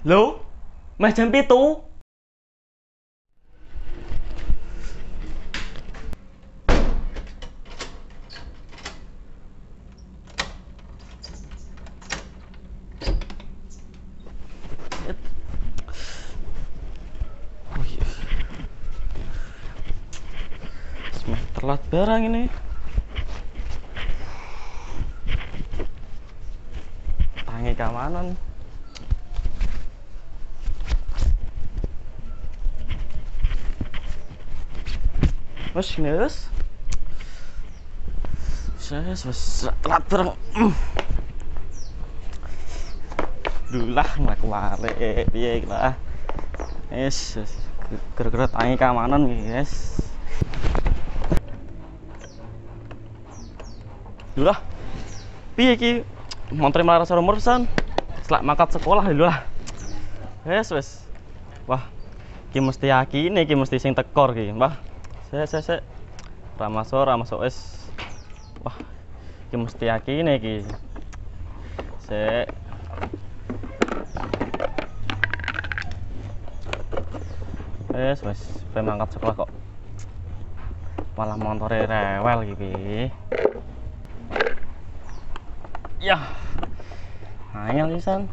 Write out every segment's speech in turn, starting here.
Lho, Mas jam 7. Oh iya. Telat barang ini. Tangi keamanan. Wes ini wes. Wes telat barang. Dulah mlaku arek piye iki lah. Wes gara-gara tangi keamanan iki, guys. Dulah. Piye iki? Montre malah rasa rumor pisan. Selak mangkat sekolah lho lah. Wes. Wah, iki mesti yakine iki mesti sing tekor iki, Mbah. Sek. Ra masuk wes. Wah, iki mesti yakine iki. Sek. Wes, mangkat sekolah kok. Malah montore rewel iki. Ya. Angel pisan.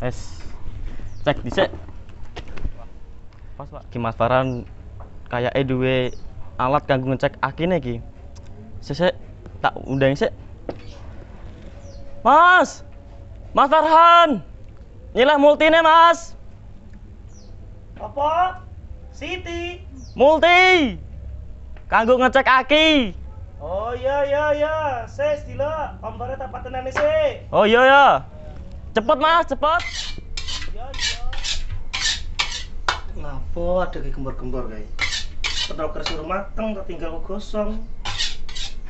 Wes. Cek dhisik. Pas, Pak. Ki Mas Farhan kayake duwe alat kanggo ngecek akine iki. Sik tak undang sik. Mas Farhan. Nyilah multine, Mas. Apa? Siti. Multi. Kanggo ngecek aki. Oh iya. Ses dila, Om Bare tak patenane sik. Oh iya. Cepet, Mas, cepet. Iya. Ngapa ada kayak gembor-gembor kayak? Pedal kerja rumah mateng, tak tinggal gosong.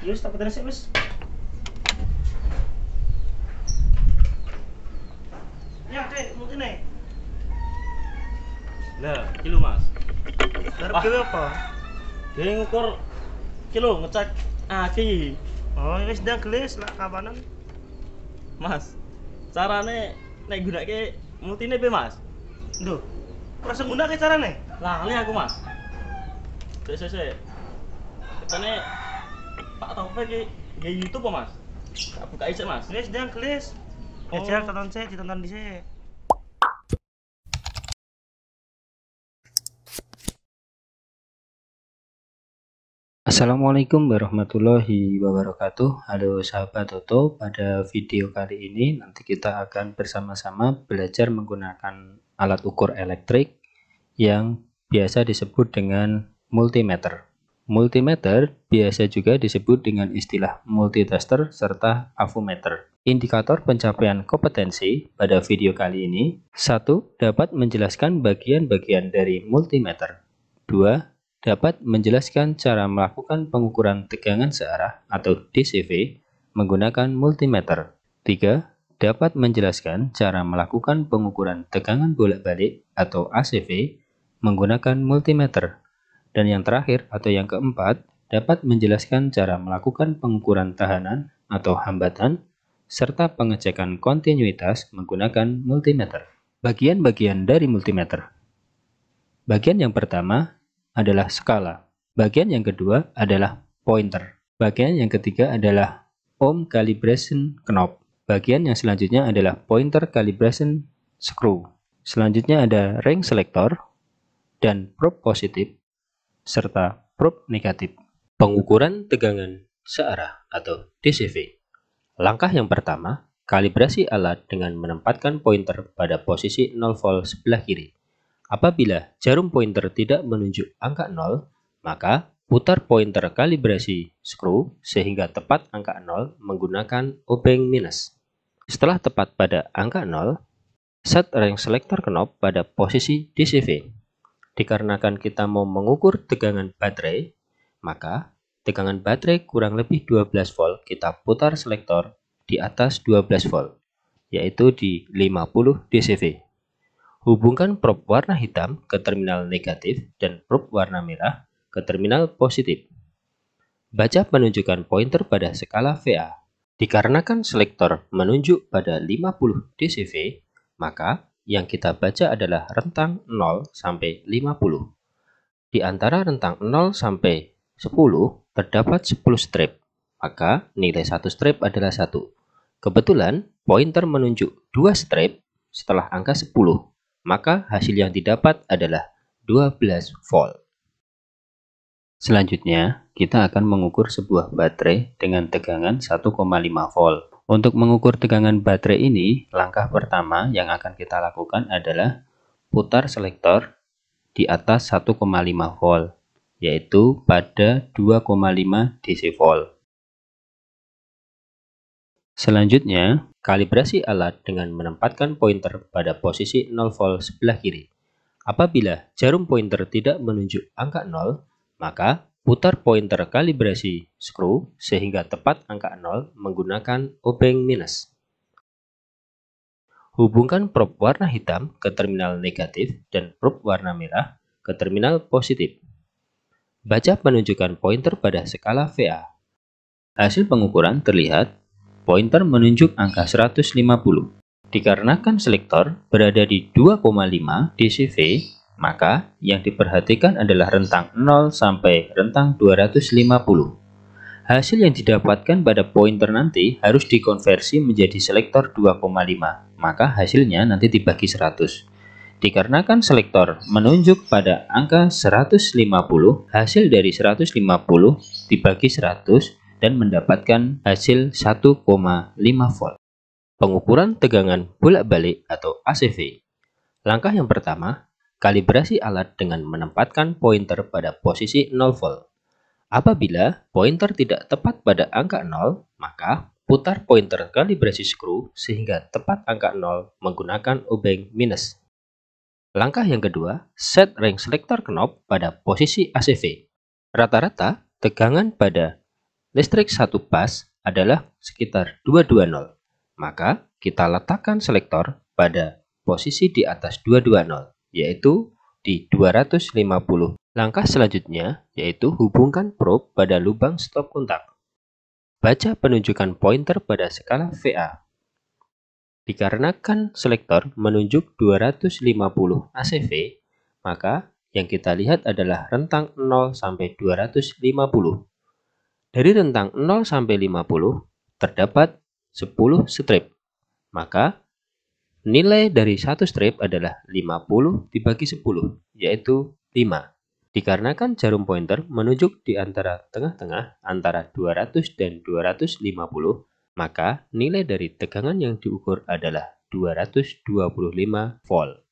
Yus tak patenane sik wis. Ya, Dek, multine. Lah, kilo, Mas. Arep gawe apa? Dia ngukur kilo ngecek aki. Oh, wis ndang gelis lah kapanan. Mas, carane nek gunake multine piye, Mas? Lho, ora nggunake carane? Lali aku, Mas. Sik. Katane Pak Taufik iki nggih YouTube apa, Mas? Tak buka isik, Mas. Wis ndang gelis. Oh. Jajal ditonton dhisik. Assalamualaikum warahmatullahi wabarakatuh. Halo sahabat Toto, pada video kali ini nanti kita akan bersama-sama belajar menggunakan alat ukur elektrik yang biasa disebut dengan multimeter. Multimeter biasa juga disebut dengan istilah multitester serta avometer. Indikator pencapaian kompetensi pada video kali ini: 1. Dapat menjelaskan bagian-bagian dari multimeter. 2. Dapat menjelaskan cara melakukan pengukuran tegangan searah atau DCV menggunakan multimeter. 3. Dapat menjelaskan cara melakukan pengukuran tegangan bolak-balik atau ACV menggunakan multimeter. Dan yang terakhir atau yang keempat, dapat menjelaskan cara melakukan pengukuran tahanan atau hambatan serta pengecekan kontinuitas menggunakan multimeter. Bagian-bagian dari multimeter. Bagian yang pertama adalah skala. Bagian yang kedua adalah pointer. Bagian yang ketiga adalah ohm calibration knob. Bagian yang selanjutnya adalah pointer calibration screw. Selanjutnya ada ring selector dan probe positif serta probe negatif. Pengukuran tegangan searah atau DCV. Langkah yang pertama, kalibrasi alat dengan menempatkan pointer pada posisi 0 volt sebelah kiri. Apabila jarum pointer tidak menunjuk angka 0, maka putar pointer kalibrasi screw sehingga tepat angka 0 menggunakan obeng minus. Setelah tepat pada angka 0, set ring selector knob pada posisi DCV. Dikarenakan kita mau mengukur tegangan baterai, maka tegangan baterai kurang lebih 12 volt kita putar selektor di atas 12 volt, yaitu di 50 DCV. Hubungkan probe warna hitam ke terminal negatif dan probe warna merah ke terminal positif. Baca penunjukan pointer pada skala VA. Dikarenakan selektor menunjuk pada 50 dCV, maka yang kita baca adalah rentang 0 sampai 50. Di antara rentang 0 sampai 10 terdapat 10 strip, maka nilai satu strip adalah 1. Kebetulan pointer menunjuk 2 strip setelah angka 10, maka hasil yang didapat adalah 12 volt. Selanjutnya, kita akan mengukur sebuah baterai dengan tegangan 1,5 volt. Untuk mengukur tegangan baterai ini, langkah pertama yang akan kita lakukan adalah putar selektor di atas 1,5 volt, yaitu pada 2,5 DC volt. Selanjutnya, kalibrasi alat dengan menempatkan pointer pada posisi 0 volt sebelah kiri. Apabila jarum pointer tidak menunjuk angka 0, maka putar pointer kalibrasi skru sehingga tepat angka 0 menggunakan obeng minus. Hubungkan probe warna hitam ke terminal negatif dan probe warna merah ke terminal positif. Baca penunjukan pointer pada skala VA. Hasil pengukuran terlihat pointer menunjuk angka 150. Dikarenakan selektor berada di 2,5 dCV, maka yang diperhatikan adalah rentang 0 sampai rentang 250. Hasil yang didapatkan pada pointer nanti harus dikonversi menjadi selektor 2,5, maka hasilnya nanti dibagi 100. Dikarenakan selektor menunjuk pada angka 150, hasil dari 150 dibagi 100 dan mendapatkan hasil 1,5 volt. Pengukuran tegangan bolak-balik atau ACV. Langkah yang pertama, kalibrasi alat dengan menempatkan pointer pada posisi 0 volt. Apabila pointer tidak tepat pada angka 0, maka putar pointer kalibrasi skru sehingga tepat angka 0 menggunakan obeng minus. Langkah yang kedua, set range selector knob pada posisi ACV. Rata-rata tegangan pada listrik 1 pas adalah sekitar 220. Maka kita letakkan selektor pada posisi di atas 220, yaitu di 250. Langkah selanjutnya yaitu hubungkan probe pada lubang stop kontak. Baca penunjukan pointer pada skala VA. Dikarenakan selektor menunjuk 250 ACV, maka yang kita lihat adalah rentang 0 sampai 250. Dari rentang 0 sampai 50 terdapat 10 strip, maka nilai dari satu strip adalah 50 dibagi 10, yaitu 5. Dikarenakan jarum pointer menunjuk di antara tengah-tengah antara 200 dan 250, maka nilai dari tegangan yang diukur adalah 225 volt.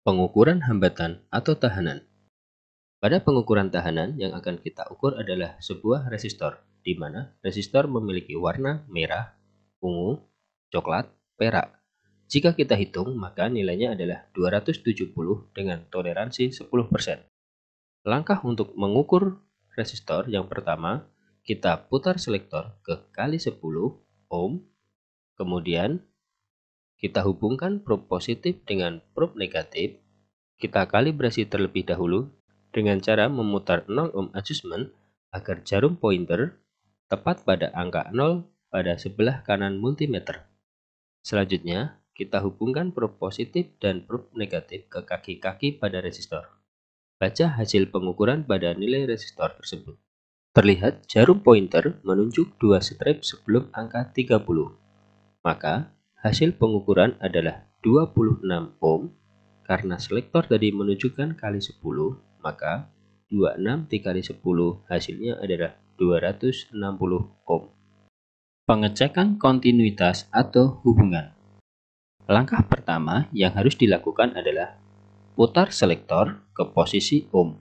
Pengukuran hambatan atau tahanan. Pada pengukuran tahanan yang akan kita ukur adalah sebuah resistor, di mana resistor memiliki warna merah, ungu, coklat, perak. Jika kita hitung, maka nilainya adalah 270 dengan toleransi 10%. Langkah untuk mengukur resistor yang pertama, kita putar selektor ke kali 10 ohm, kemudian kita hubungkan probe positif dengan probe negatif, kita kalibrasi terlebih dahulu dengan cara memutar 0 ohm adjustment agar jarum pointer tepat pada angka 0 pada sebelah kanan multimeter. Selanjutnya, kita hubungkan probe positif dan probe negatif ke kaki-kaki pada resistor. Baca hasil pengukuran pada nilai resistor tersebut. Terlihat jarum pointer menunjuk 2 strip sebelum angka 30. Maka, hasil pengukuran adalah 26 ohm. Karena selektor tadi menunjukkan kali 10, maka 26 dikali 10 hasilnya adalah 260 ohm. Pengecekan kontinuitas atau hubungan. Langkah pertama yang harus dilakukan adalah putar selektor ke posisi ohm.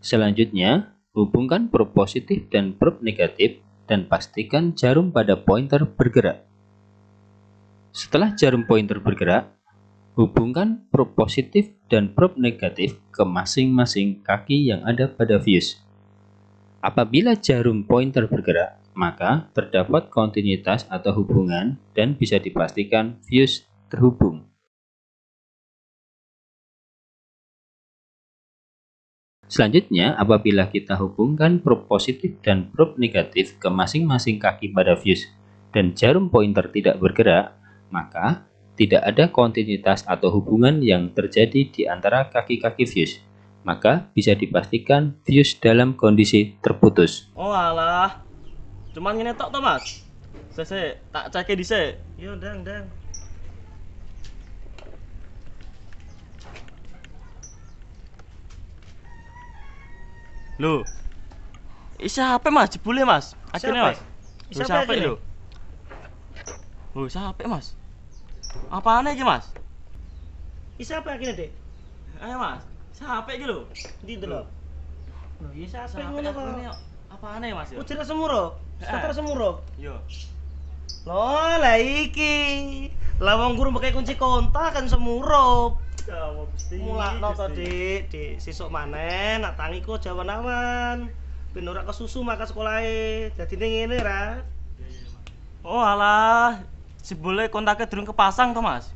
Selanjutnya, hubungkan probe positif dan probe negatif dan pastikan jarum pada pointer bergerak. Setelah jarum pointer bergerak, hubungkan probe positif dan probe negatif ke masing-masing kaki yang ada pada fuse. Apabila jarum pointer bergerak, maka terdapat kontinuitas atau hubungan dan bisa dipastikan fuse terhubung. Selanjutnya, apabila kita hubungkan probe positif dan probe negatif ke masing-masing kaki pada fuse dan jarum pointer tidak bergerak, maka tidak ada kontinuitas atau hubungan yang terjadi di antara kaki-kaki fuse. Maka bisa dipastikan fuse dalam kondisi terputus. Oh alah. Cuman ngene tok to, Mas. Sese, tak cek dhisik. Yo, Dang. Lho. Isi HP Mas, jebule Mas. Akhirnya Mas. Isi Isi HP HP lho. Oh, isi HP Mas. Apaan iki Mas? Isi apa akhirnya, Dek? Ayo Mas. Isi HP iki lho. Ndi delok. Loh, isi apa Isi ngono kok? Apaan ya Mas ya? Ujar semuro. Starter semuro. Yo. Loh, lah iki. Lah wong guru pakai kunci kontak kan semurup. Ya, mesti. Mulakno to, Dik. Dik, sesuk maneh nak tangiku jawan-awan. Ben ora kesusu maka sekolahe. Dadine ngene ra. Oh alah. Jebule kontaknya durung kepasang to Mas.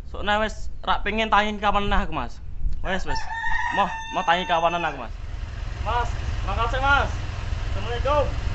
Soalnya wis rak pengen tangi kawanan aku Mas. Wes. Mau tangi kawanan aku Mas. Mas, makasih Mas. Assalamualaikum.